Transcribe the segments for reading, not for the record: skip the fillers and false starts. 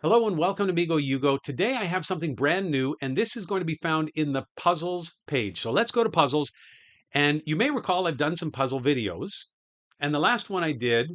Hello and welcome to Migo Yugo. Today I have something brand new, and this is going to be found in the puzzles page. So let's go to puzzles. And you may recall I've done some puzzle videos. And the last one I did,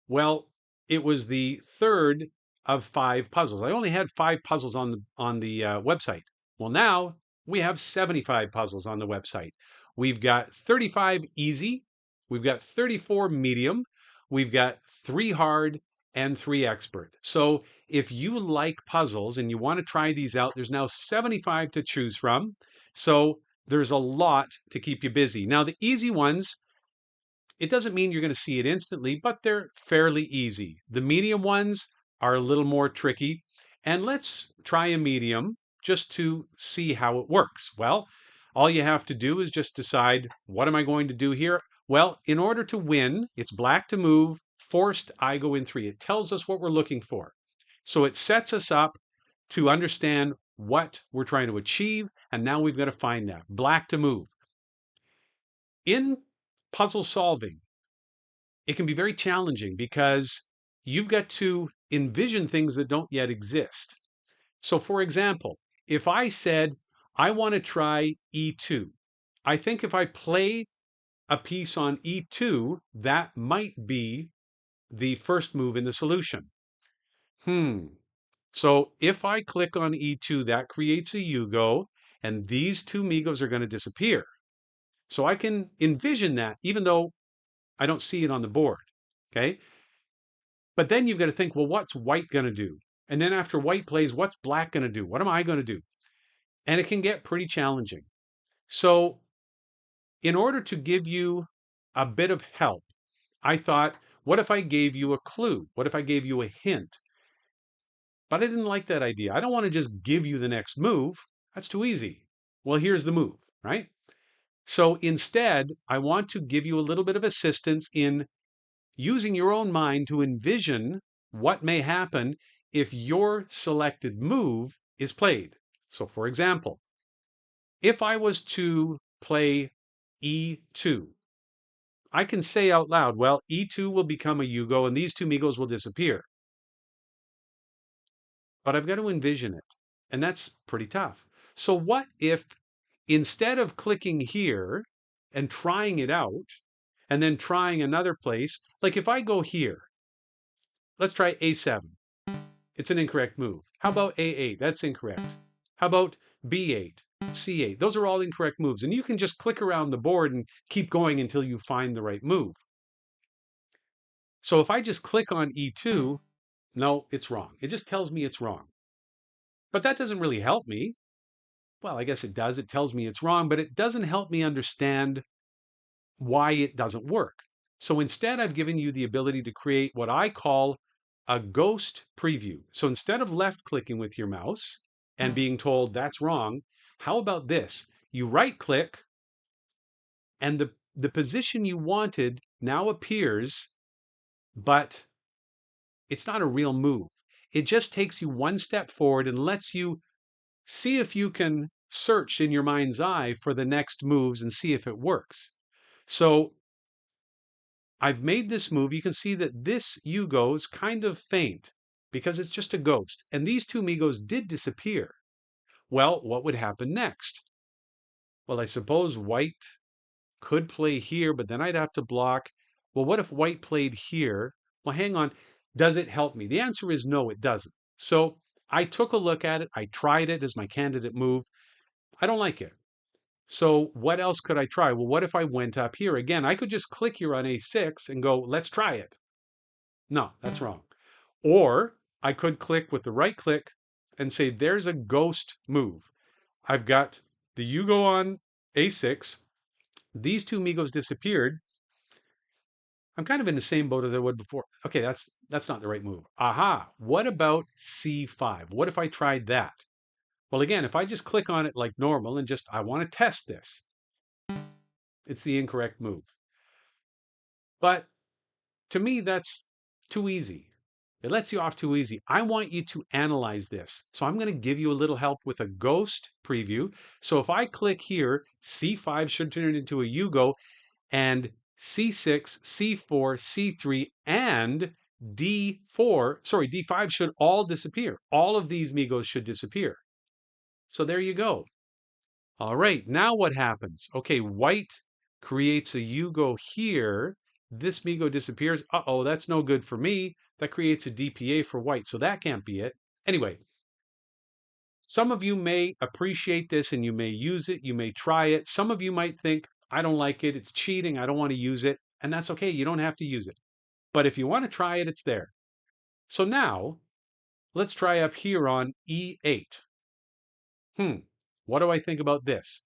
well, it was the third of 5 puzzles. I only had 5 puzzles on the website. Well, now we have 75 puzzles on the website. We've got 35 easy, we've got 34 medium, we've got 3 hard, and 3 expert. So if you like puzzles and you want to try these out, there's now 75 to choose from. So there's a lot to keep you busy. Now, the easy ones, it doesn't mean you're going to see it instantly, but they're fairly easy. The medium ones are a little more tricky. And let's try a medium just to see how it works. Well, all you have to do is just decide, what am I going to do here? Well, in order to win, it's black to move, forced I go in 3. It tells us what we're looking for. So it sets us up to understand what we're trying to achieve. And now we've got to find that. Black to move. In puzzle solving, it can be very challenging because you've got to envision things that don't yet exist. So, for example, if I said, I want to try E2, I think if I play a piece on E2, that might be the first move in the solution. So if I click on E2, that creates a Yugo, and these 2 Migos are going to disappear. So I can envision that, even though I don't see it on the board. Okay. But then you've got to think, well, what's white going to do? And then after white plays, what's black going to do? What am I going to do? And it can get pretty challenging. So, in order to give you a bit of help, I thought, what if I gave you a clue? What if I gave you a hint? But I didn't like that idea. I don't want to just give you the next move. That's too easy. Well, here's the move, right? So instead, I want to give you a little bit of assistance in using your own mind to envision what may happen if your selected move is played. So, for example, if I was to play E2, I can say out loud, well, E2 will become a Yugo and these 2 Migos will disappear. But I've got to envision it. And that's pretty tough. So, what if instead of clicking here and trying it out and then trying another place, like if I go here, let's try A7. It's an incorrect move. How about A8? That's incorrect. How about B8, C8? Those are all incorrect moves. And you can just click around the board and keep going until you find the right move. So if I just click on E2, no, it's wrong. It just tells me it's wrong. But that doesn't really help me. Well, I guess it does. It tells me it's wrong, but it doesn't help me understand why it doesn't work. So instead, I've given you the ability to create what I call a ghost preview. So instead of left clicking with your mouse and being told that's wrong, how about this? You right click and the position you wanted now appears, but it's not a real move. It just takes you one step forward and lets you see if you can search in your mind's eye for the next moves and see if it works. So I've made this move. You can see that this Yugo is kind of faint because it's just a ghost. And these 2 Migos did disappear. Well, what would happen next? Well, I suppose white could play here, but then I'd have to block. Well, what if white played here? Well, hang on. Does it help me? The answer is no, it doesn't. So I took a look at it. I tried it as my candidate move. I don't like it. So what else could I try? Well, what if I went up here? Again, I could just click here on A6 and go, let's try it. No, that's wrong. Or I could click with the right click and say, there's a ghost move. I've got the Yugo on A6. These 2 Migos disappeared. I'm kind of in the same boat as I would before. Okay, that's not the right move. Aha, what about C5? What if I tried that? Well, again, if I just click on it like normal and just, I want to test this, it's the incorrect move. But to me, that's too easy. It lets you off too easy. I want you to analyze this. So I'm going to give you a little help with a ghost preview. So if I click here, C5 should turn into a Yugo, and C6, C4, C3, and D5 should all disappear. All of these Migos should disappear. So there you go. All right, now what happens? Okay, white creates a Yugo here. This Migo disappears. Uh-oh, that's no good for me. That creates a DPA for white, so that can't be it. Anyway, some of you may appreciate this and you may use it, you may try it. Some of you might think, I don't like it, it's cheating, I don't want to use it. And that's okay, you don't have to use it. But if you want to try it, it's there. So now, let's try up here on E8. What do I think about this?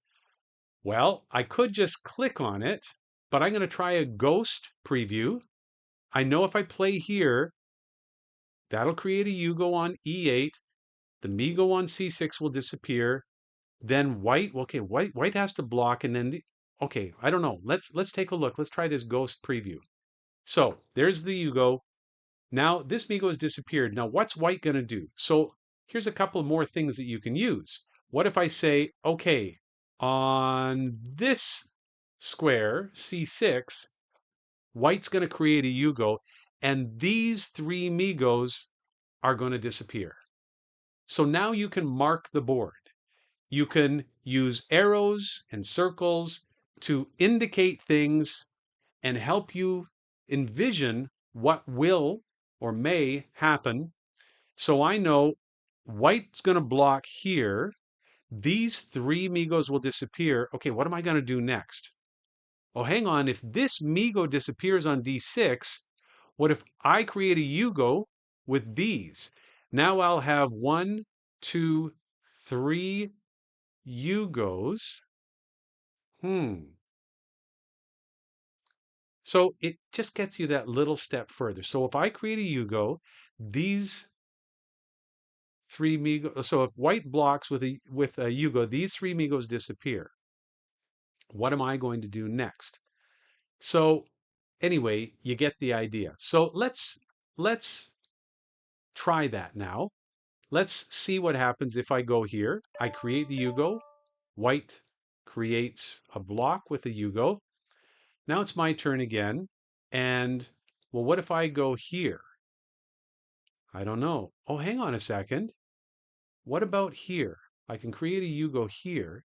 Well, I could just click on it, but I'm going to try a ghost preview. I know if I play here, that'll create a Yugo on E8. The Migo on C6 will disappear. Then white, okay, white has to block, and then okay, I don't know. Let's take a look. Let's try this ghost preview. So there's the Yugo. Now this Migo has disappeared. Now what's white going to do? So here's a couple more things that you can use. What if I say, okay, on this square, C6, white's going to create a Yugo, and these three Migos are going to disappear. So now you can mark the board. You can use arrows and circles to indicate things and help you envision what will or may happen. So I know white's going to block here. These three Migos will disappear. Okay, what am I going to do next? Oh, hang on. If this Migo disappears on D6, what if I create a Yugo with these? Now I'll have 1, 2, 3 Yugos. So it just gets you that little step further. So if I create a Yugo, these three Migos, so if white blocks with a Yugo, these three Migos disappear. What am I going to do next? So anyway, you get the idea. So let's try that now. Let's see what happens if I go here. I create the Yugo. White creates a block with a Yugo. Now it's my turn again. And well, what if I go here? I don't know. Oh, hang on a second. What about here? I can create a Yugo here.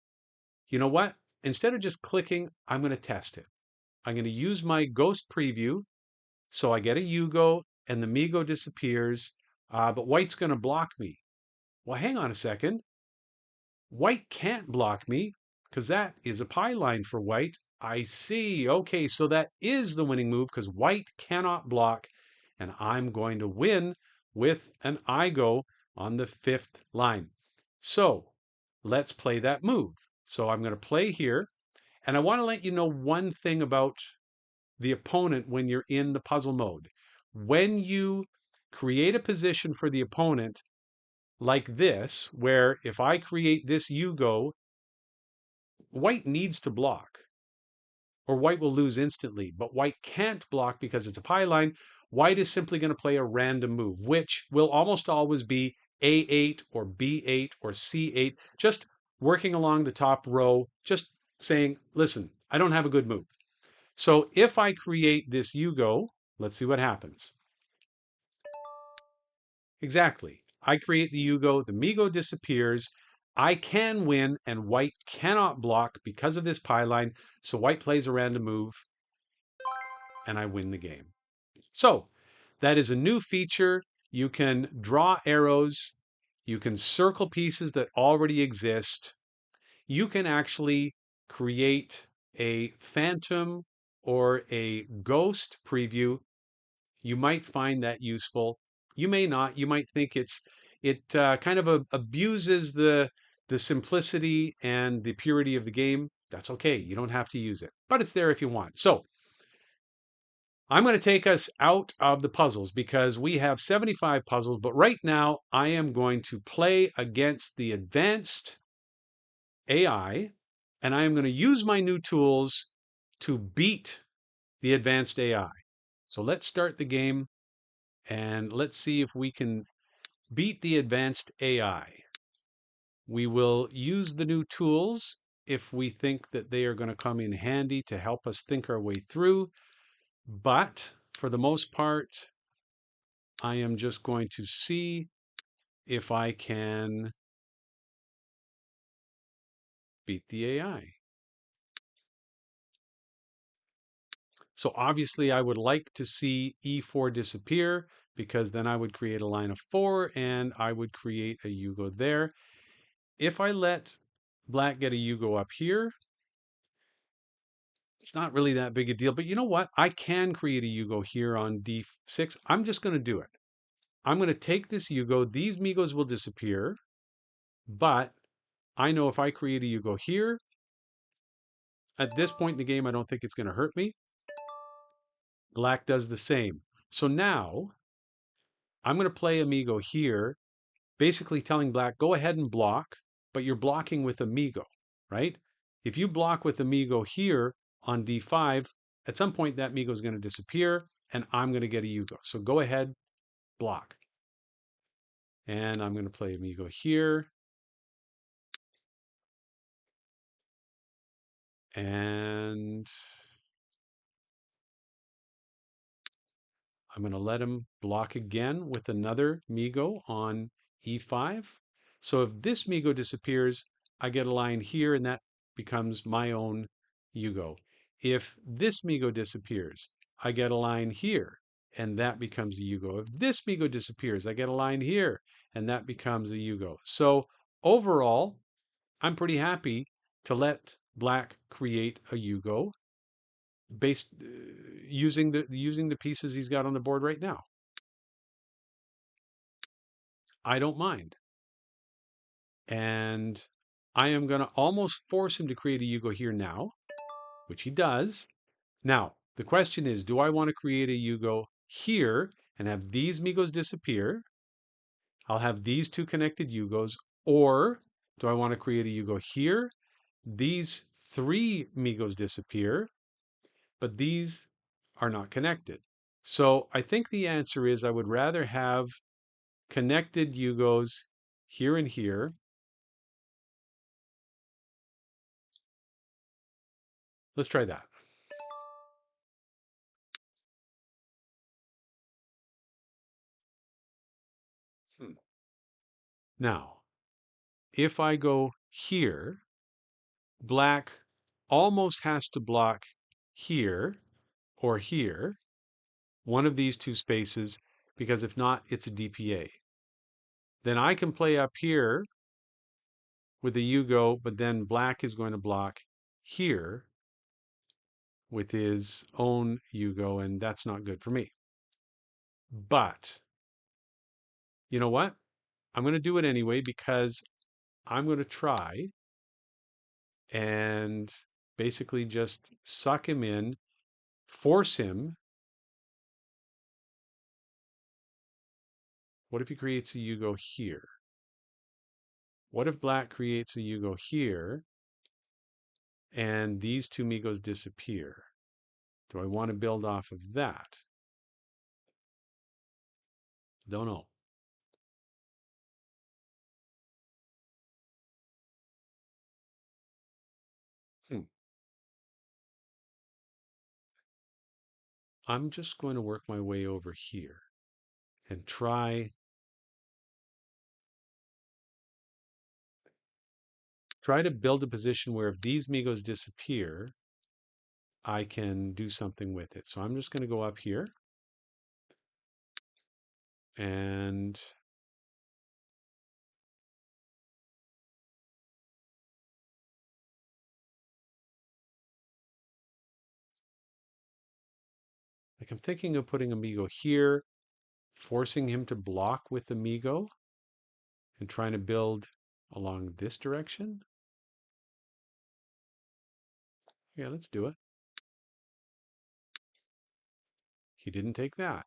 You know what? Instead of just clicking, I'm going to test it. I'm going to use my ghost preview. So I get a Yugo and the Migo disappears, but white's going to block me. Well, hang on a second. White can't block me because that is a pie line for white. I see. Okay, so that is the winning move because white cannot block, and I'm going to win with an IGO on the 5th line. So let's play that move. So I'm going to play here, and I want to let you know one thing about the opponent when you're in the puzzle mode. When you create a position for the opponent like this, where if I create this Yugo, white needs to block or white will lose instantly, but white can't block because it's a pie line. White is simply going to play a random move, which will almost always be A8 or B8 or C8, just working along the top row, just saying, listen, I don't have a good move. So if I create this Yugo, let's see what happens. Exactly. I create the Yugo, the Migo disappears. I can win, and white cannot block because of this pie line. So white plays a random move, and I win the game. So that is a new feature. You can draw arrows. You can circle pieces that already exist. You can actually create a phantom or a ghost preview. You might find that useful. You may not. You might think it kind of abuses the simplicity and the purity of the game. That's okay. You don't have to use it, but it's there if you want. So I'm going to take us out of the puzzles because we have 75 puzzles, but right now I am going to play against the advanced AI, and I am going to use my new tools to beat the advanced AI. So let's start the game and let's see if we can beat the advanced AI. We will use the new tools if we think that they are going to come in handy to help us think our way through. But for the most part, I am just going to see if I can beat the AI. So obviously I would like to see E4 disappear because then I would create a line of 4 and I would create a Yugo there. If I let black get a Yugo up here, it's not really that big a deal. But you know what? I can create a Yugo here on D6. I'm just going to do it. I'm going to take this Yugo. These Migos will disappear. But I know if I create a Yugo here, at this point in the game, I don't think it's going to hurt me. Black does the same. So now I'm going to play Amigo here, basically telling black, go ahead and block, but you're blocking with Amigo, right? If you block with Amigo here on D5, at some point that Amigo is going to disappear and I'm going to get a Yugo. So go ahead, block. And I'm going to play Amigo here. And I'm going to let him block again with another Migo on E5. So if this Migo disappears, I get a line here and that becomes my own Yugo. If this Migo disappears, I get a line here and that becomes a Yugo. If this Migo disappears, I get a line here and that becomes a Yugo. So overall, I'm pretty happy to let black create a Yugo based using the pieces he's got on the board right now. I don't mind. And I am going to almost force him to create a Yugo here now, which he does. Now, the question is, do I want to create a Yugo here and have these Migos disappear? I'll have these two connected Yugos. Or do I want to create a Yugo here? These three Migos disappear, but these are not connected. So I think the answer is I would rather have connected Yugos here and here. Let's try that. Now, if I go here, black almost has to block here or here, one of these two spaces, because if not, it's a DPA. Then I can play up here with a Yugo, but then black is going to block here with his own Yugo, and that's not good for me. But you know what? I'm going to do it anyway because I'm going to try and basically just suck him in, force him. What if he creates a Yugo here? What if black creates a Yugo here and these two Migos disappear? Do I want to build off of that? Don't know. Hmm. I'm just going to work my way over here and try to build a position where if these Migos disappear, I can do something with it. So I'm just going to go up here and like I'm thinking of putting Amigo here, forcing him to block with Amigo and trying to build along this direction. Yeah, let's do it. He didn't take that.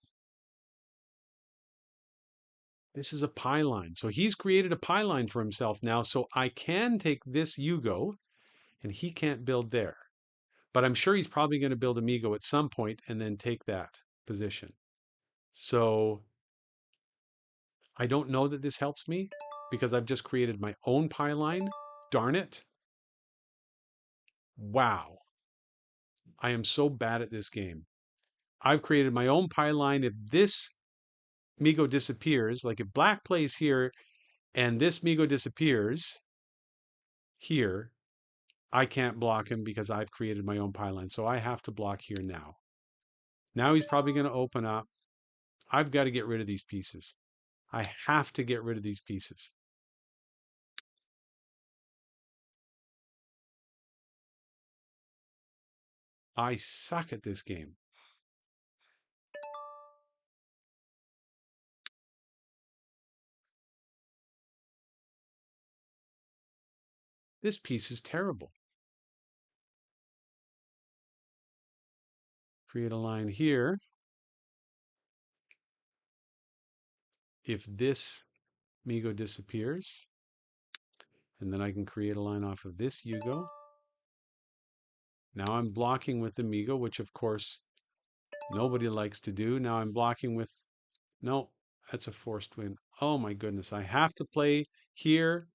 This is a pie-line. So he's created a pie-line for himself now. So I can take this Yugo and he can't build there. But I'm sure he's probably going to build Amigo at some point and then take that position. So I don't know that this helps me because I've just created my own pie-line. Darn it. Wow. I am so bad at this game. I've created my own pie line. If this Migo disappears, like if black plays here and this Migo disappears here, I can't block him because I've created my own pylon. So I have to block here now. Now he's probably going to open up. I've got to get rid of these pieces. I have to get rid of these pieces. I suck at this game. This piece is terrible. Create a line here. If this Migo disappears, and then I can create a line off of this Yugo. Now I'm blocking with the Migo, which of course nobody likes to do. Now I'm blocking with, no, that's a forced win. Oh my goodness, I have to play here,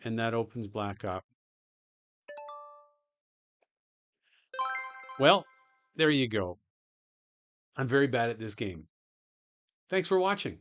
and that opens black up. Well, there you go. I'm very bad at this game. Thanks for watching.